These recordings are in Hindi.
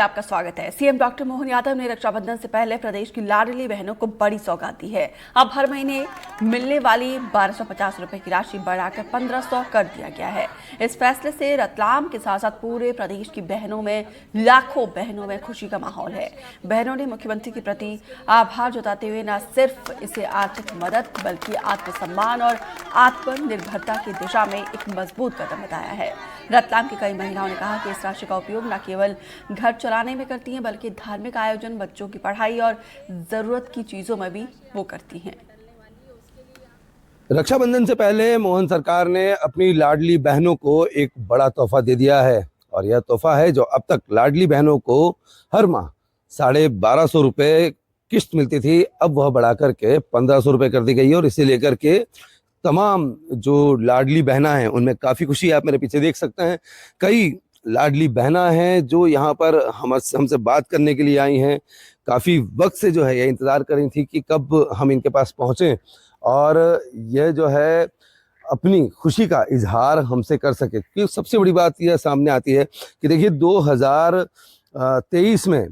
आपका स्वागत है। सीएम डॉक्टर मोहन यादव ने रक्षाबंधन से पहले प्रदेश की लाडली बहनों को बड़ी सौगात दी है। अब हर महीने मिलने वाली 1250 रुपए की राशि बढ़ाकर 1500 कर दिया गया है। इस फैसले से रतलाम के साथ साथ पूरे प्रदेश की बहनों में, लाखों बहनों में खुशी का माहौल है। बहनों ने मुख्यमंत्री के प्रति आभार जताते हुए न सिर्फ इसे आर्थिक मदद बल्कि आत्मसम्मान और आत्मनिर्भरता की दिशा में एक मजबूत कदम बताया है। रतलाम की कई महिलाओं ने कहा कि इस राशि का उपयोग न केवल घर चलाने में करती हैं बल्कि धार्मिक आयोजन, बच्चों की पढ़ाई और जरूरत की चीजों में भी वो करती हैं। रक्षाबंधन से पहले मोहन सरकार ने अपनी लाडली बहनों को एक बड़ा तोहफा दे दिया है और यह तोहफा है जो अब तक लाडली बहनों को हर माह 1250 रुपये किस्त मिलती थी, अब वह बढ़ा करके 1500 रुपये कर दी गई है। और इसे लेकर के तमाम जो लाडली बहना हैं उनमें काफ़ी खुशी है। आप मेरे पीछे देख सकते हैं, कई लाडली बहना हैं जो यहाँ पर हमसे बात करने के लिए आई हैं। काफ़ी वक्त से जो है यह इंतज़ार कर रही थी कि कब हम इनके पास पहुँचें और यह जो है अपनी खुशी का इजहार हमसे कर सके। क्योंकि सबसे बड़ी बात यह सामने आती है कि देखिए 2023 में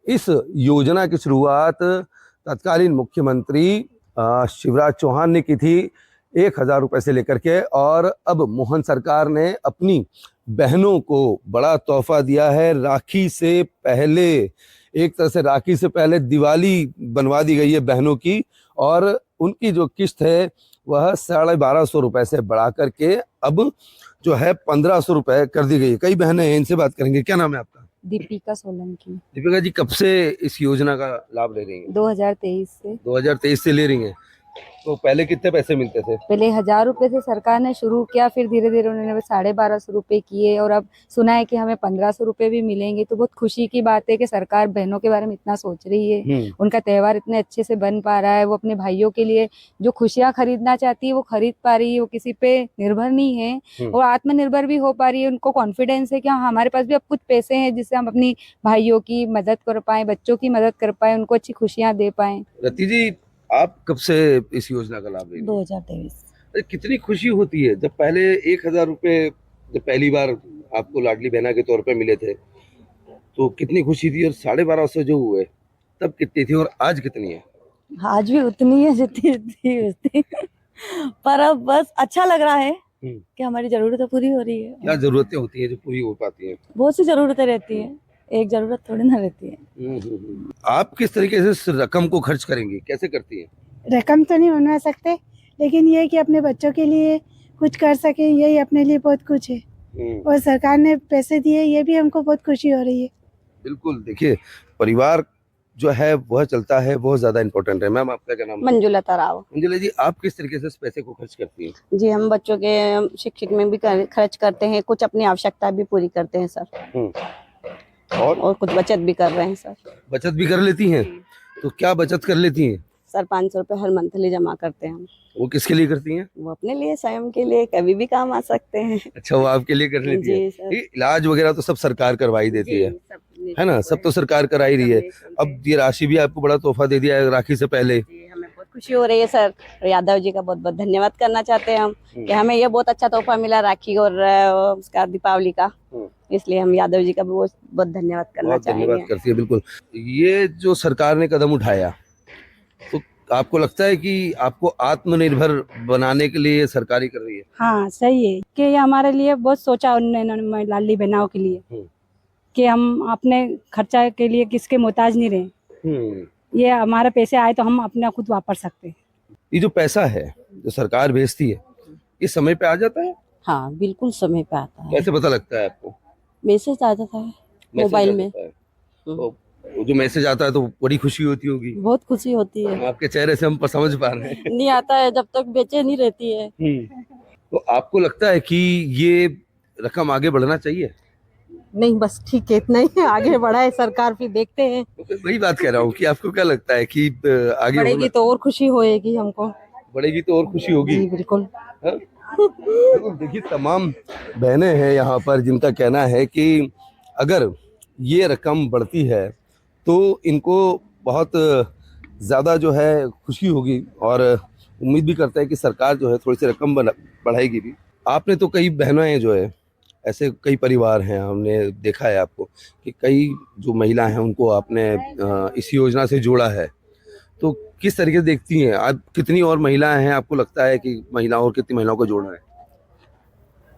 इस योजना की शुरुआत तत्कालीन मुख्यमंत्री शिवराज चौहान ने की थी 1000 रुपये से लेकर के, और अब मोहन सरकार ने अपनी बहनों को बड़ा तोहफा दिया है। राखी से पहले, एक तरह से राखी से पहले दिवाली बनवा दी गई है बहनों की, और उनकी जो किस्त है वह 1250 रुपये से बढ़ा करके अब जो है 1500 रुपये कर दी गई है। कई बहनें हैं, इनसे बात करेंगे। क्या नाम है आपका? दीपिका सोलंकी। दीपिका जी, कब से इस योजना का लाभ ले रही हैं? 2023 से। 2023 से ले रही हैं। तो पहले कितने पैसे मिलते थे? पहले 1000 रुपए से सरकार ने शुरू किया, फिर धीरे धीरे उन्होंने 1250 रुपए किए और अब सुना है कि हमें 1500 रुपए भी मिलेंगे। तो बहुत खुशी की बात है कि सरकार बहनों के बारे में इतना सोच रही है, उनका त्यौहार इतने अच्छे से बन पा रहा है। वो अपने भाइयों के लिए जो खुशियां खरीदना चाहती है वो खरीद पा रही है, वो किसी पे निर्भर नहीं है और आत्मनिर्भर भी हो पा रही है। उनको कॉन्फिडेंस है कि हाँ, हमारे पास भी अब कुछ पैसे हैं जिससे हम अपनी भाइयों की मदद कर पाए, बच्चों की मदद कर पाए, उनको अच्छी खुशियां दे पाए। रति जी, आप कब से इस योजना का लाभ ले रही हैं? 2023। कितनी खुशी होती है जब पहले 1000 रुपये जब पहली बार आपको लाडली बहना के तौर पे मिले थे तो कितनी खुशी थी, और 1250 जो हुए तब कितनी थी और आज कितनी है? आज भी उतनी है जितनी थी उतनी पर अब बस अच्छा लग रहा है कि हमारी जरूरतें पूरी हो रही है। क्या जरूरतें होती हैं जो पूरी हो पाती हैं? बहुत सी जरूरतें रहती हैं, एक जरूरत थोड़ी ना रहती है। आप किस तरीके से इस रकम को खर्च करेंगी, कैसे करती हैं? रकम तो नहीं बनवा सकते, लेकिन ये कि अपने बच्चों के लिए कुछ कर सके, यही अपने लिए बहुत कुछ है। और सरकार ने पैसे दिए, ये भी हमको बहुत खुशी हो रही है। बिल्कुल, देखिए परिवार जो है वह चलता है, बहुत ज्यादा इम्पोर्टेंट है। मैम, आपका क्या नाम है? मंजुलता राव। मंजुला जी, आप किस तरीके से इस पैसे को खर्च करती हैं? जी, हम बच्चों के शिक्षक में भी खर्च करते हैं, कुछ अपनी आवश्यकता भी पूरी करते हैं सर, और कुछ बचत भी कर रहे हैं सर। बचत भी कर लेती हैं? तो क्या बचत कर लेती हैं? सर 500 रुपए हर मंथली जमा करते हैं हम। वो किसके लिए करती हैं? वो अपने लिए, स्वयं के लिए, कभी भी काम आ सकते हैं। अच्छा, वो आपके लिए कर लेती है? ये इलाज वगैरह तो सब सरकार करवाई देती है ना? सब तो सरकार करा ही रही है। अब ये राशि भी आपको बड़ा तोहफा दे दिया है राखी से पहले। हमें बहुत खुशी हो रही है सर। यादव जी का बहुत बहुत धन्यवाद करना चाहते हैं हम कि हमें ये बहुत अच्छा तोहफा मिला राखी और उसका दीपावली का, इसलिए हम यादव जी का भी बहुत बहुत धन्यवाद करना चाहेंगे। धन्यवाद करती है। बिल्कुल, ये जो सरकार ने कदम उठाया तो आपको लगता है कि आपको आत्मनिर्भर बनाने के लिए सरकार ही कर रही है? हाँ, सही है कि ये हमारे लिए बहुत सोचा उन्होंने लाडली बहनाओं के लिए कि हम अपने खर्चा के लिए किसके मोहताज नहीं रहे। ये हमारे पैसे आए तो हम अपना खुद वापर सकते हैं। ये जो पैसा है जो सरकार भेजती है, ये समय पे आ जाता है? हाँ, बिल्कुल समय पे आता है। कैसे पता लगता है आपको? मैसेज आ जाता है मोबाइल में। तो जो मैसेज आता है तो बड़ी खुशी होती होगी? बहुत खुशी होती है। आपके चेहरे से हम समझ पा रहे हैं। नहीं आता है जब तक बेचैनी रहती है। तो आपको लगता है कि ये रकम आगे बढ़ना चाहिए? नहीं, बस ठीक है, इतना ही आगे बढ़ा है सरकार, फिर देखते हैं। वही बात कह रहा हूँ कि आपको क्या लगता है कि आगे बढ़ेगी तो और खुशी होएगी हमको। बढ़ेगी तो और खुशी होगी? जी बिल्कुल। देखिए, तमाम बहनें हैं यहाँ पर जिनका कहना है कि अगर ये रकम बढ़ती है तो इनको बहुत ज़्यादा जो है खुशी होगी और उम्मीद भी करता है कि सरकार जो है थोड़ी सी रकम बढ़ाएगी भी। आपने तो कई बहनें जो है ऐसे कई परिवार हैं, हमने देखा है आपको कि कई जो महिला हैं उनको आपने इस योजना से जोड़ा है, तो किस तरीके से देखती हैं आप? कितनी और महिलाएं हैं आपको लगता है कि महिलाओं और कितनी महिलाओं को जोड़ना है?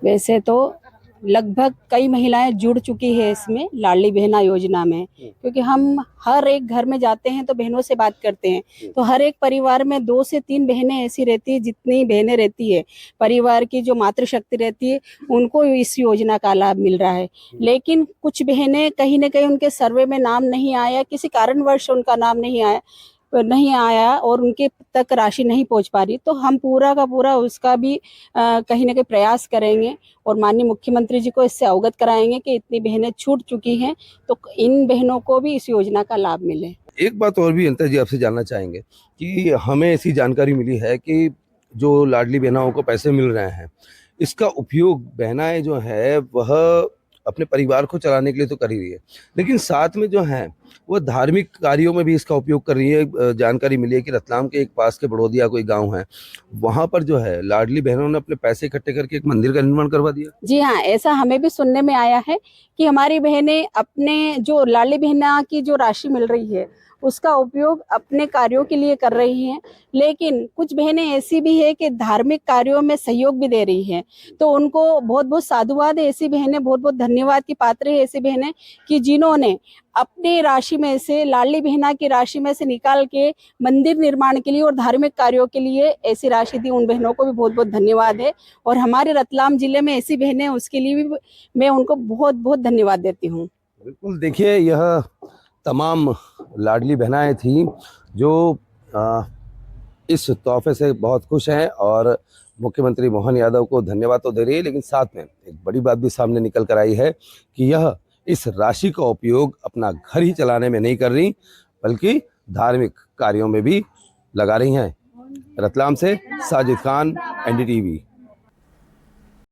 वैसे तो लगभग कई महिलाएं जुड़ चुकी है इसमें लाडली बहना योजना में, क्योंकि हम हर एक घर में जाते हैं तो बहनों से बात करते हैं, तो हर एक परिवार में 2 से 3 बहनें ऐसी रहती है, जितनी बहनें रहती है परिवार की जो मातृशक्ति रहती है उनको इस योजना का लाभ मिल रहा है। लेकिन कुछ बहनें कहीं ना कहीं उनके सर्वे में नाम नहीं आया, किसी कारणवश उनका नाम नहीं आया और उनके तक राशि नहीं पहुंच पा रही, तो हम पूरा का पूरा उसका भी कहीं ना कहीं प्रयास करेंगे और माननीय मुख्यमंत्री जी को इससे अवगत कराएंगे कि इतनी बहनें छूट चुकी हैं, तो इन बहनों को भी इस योजना का लाभ मिले। एक बात और भी अनिता जी आपसे जानना चाहेंगे कि हमें ऐसी जानकारी मिली है कि जो लाडली बहनाओं को पैसे मिल रहे हैं, इसका उपयोग बहनाएं जो है वह अपने परिवार को चलाने के लिए तो कर ही रही है, लेकिन साथ में जो है वह धार्मिक कार्यों में भी इसका उपयोग कर रही है। जानकारी मिली है कि रतलाम के एक पास के बड़ौदिया कोई गांव है, वहां पर जो है लाडली बहनों ने अपने पैसे इकट्ठे करके एक मंदिर का निर्माण करवा दिया। जी हाँ, ऐसा हमें भी सुनने में आया है कि हमारी बहनें अपने जो लाडली बहना की जो राशि मिल रही है उसका उपयोग अपने कार्यों के लिए कर रही हैं, लेकिन कुछ बहनें ऐसी भी है कि धार्मिक कार्यों में सहयोग भी दे रही हैं, तो उनको बहुत बहुत साधुवाद है। ऐसी बहनें बहुत बहुत धन्यवाद की पात्र है ऐसी बहनें कि जिन्होंने अपनी राशि में से लाडली बहना की राशि में से निकाल के मंदिर निर्माण के लिए और धार्मिक कार्यों के लिए ऐसी राशि दी। उन बहनों को भी बहुत बहुत धन्यवाद है, और हमारे रतलाम जिले में ऐसी बहनें उसके लिए भी मैं उनको बहुत बहुत धन्यवाद देती हूँ। बिल्कुल, देखिए यह तमाम लाडली बहनाएं थी जो इस तोहफे से बहुत खुश हैं और मुख्यमंत्री मोहन यादव को धन्यवाद तो दे रही है, लेकिन साथ में एक बड़ी बात भी सामने निकल कर आई है कि यह इस राशि का उपयोग अपना घर ही चलाने में नहीं कर रही, बल्कि धार्मिक कार्यों में भी लगा रही हैं। रतलाम से साजिद खान, NDTV।